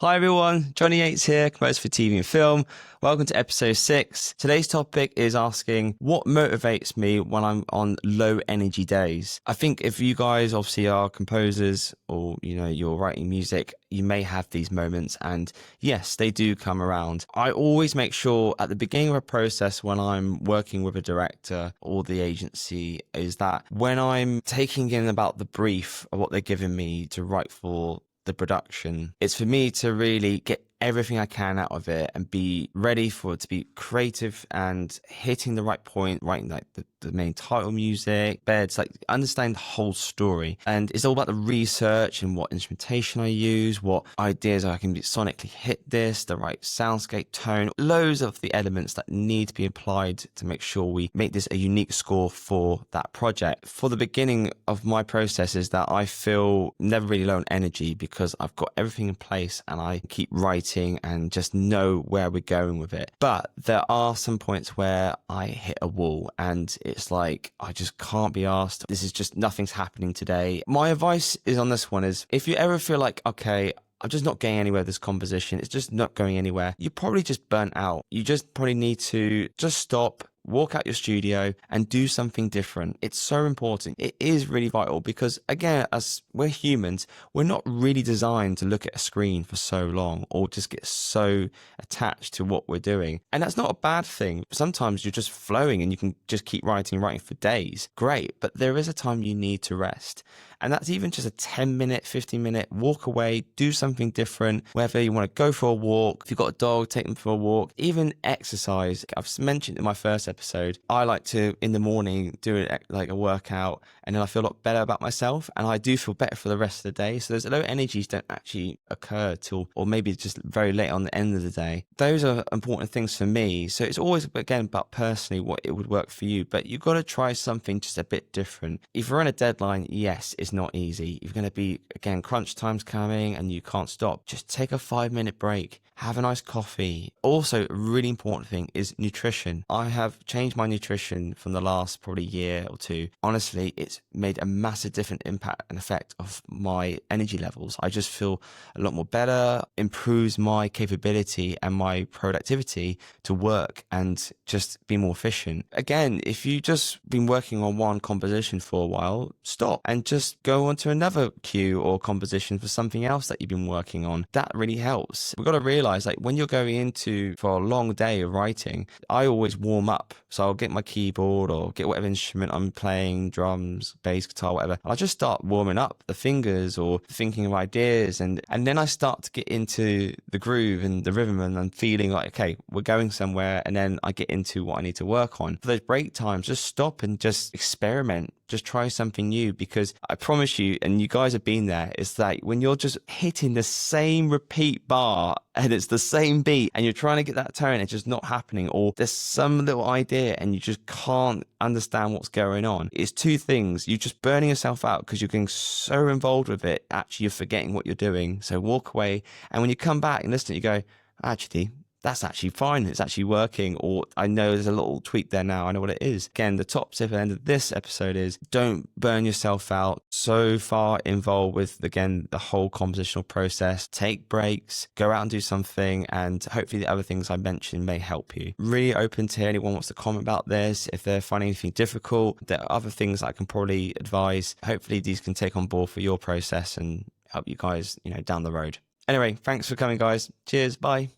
Hi everyone, Johnny Yates here, composer for TV and film. Welcome to episode 6. Today's topic is asking what motivates me when I'm on low energy days. I think if you guys obviously are composers or you're writing music, you may have these moments, and yes, they do come around. I always make sure at the beginning of a process when I'm working with a director or the agency is that when I'm taking in about the brief of what they're giving me to write for the production, it's for me to really get everything I can out of it and be ready for it to be creative and hitting the right point, writing like the main title music, beds, like understand the whole story. And it's all about the research and what instrumentation I use, what ideas I can sonically hit this, the right soundscape tone, loads of the elements that need to be applied to make sure we make this a unique score for that project. For the beginning of my process is that I feel never really low on energy because I've got everything in place and I keep writing and just know where we're going with it. But there are some points where I hit a wall and it's like I just can't be asked. This is just nothing's happening today. My advice is on this one is if you ever feel like, okay, I'm just not getting anywhere with this composition, it's just not going anywhere, you're probably just burnt out. You just probably need to just stop, walk out your studio and do something different. It's so important. It is really vital because, again, as we're humans, we're not really designed to look at a screen for so long or just get so attached to what we're doing. And that's not a bad thing. Sometimes you're just flowing and you can just keep writing for days. Great. But there is a time you need to rest. And that's even just a 10-minute, 15-minute walk away, do something different, whether you want to go for a walk, if you've got a dog, take them for a walk, even exercise. I've mentioned in my first episode, I like to, in the morning, do it like a workout, and then I feel a lot better about myself, and I do feel better for the rest of the day. So those low energies don't actually occur till, or maybe just very late on the end of the day. Those are important things for me. So it's always, again, about personally what it would work for you, but you've got to try something just a bit different. If you're on a deadline, yes, it's not easy. You're going to be, again, crunch time's coming and you can't stop. Just take a 5-minute break. Have a nice coffee. Also, a really important thing is nutrition. I have changed my nutrition from the last probably year or two. Honestly, it's made a massive different impact and effect of my energy levels. I just feel a lot more better, improves my capability and my productivity to work and just be more efficient. Again, if you just been working on one composition for a while, stop and just go on to another cue or composition for something else that you've been working on. That really helps. We've got to realize, like, when you're going into for a long day of writing, I always warm up. So I'll get my keyboard or get whatever instrument I'm playing, drums, bass, guitar, whatever. I'll just start warming up the fingers or thinking of ideas. And then I start to get into the groove and the rhythm and I'm feeling like, okay, we're going somewhere. And then I get into what I need to work on. For those break times, just stop and just experiment. Just try something new, because I promise you, and you guys have been there, it's like when you're just hitting the same repeat bar and it's the same beat and you're trying to get that tone, it's just not happening, or there's some little idea and you just can't understand what's going on. It's two things. You're just burning yourself out because you're getting so involved with it, actually you're forgetting what you're doing. So walk away, and when you come back and listen, you go, actually, that's actually fine. It's actually working. Or I know there's a little tweak there now. I know what it is. Again, the top tip at the end of this episode is don't burn yourself out so far involved with, again, the whole compositional process. Take breaks, go out and do something. And hopefully the other things I mentioned may help you. Really open to hear anyone wants to comment about this. If they're finding anything difficult, there are other things I can probably advise. Hopefully these can take on board for your process and help you guys, down the road. Anyway, thanks for coming, guys. Cheers. Bye.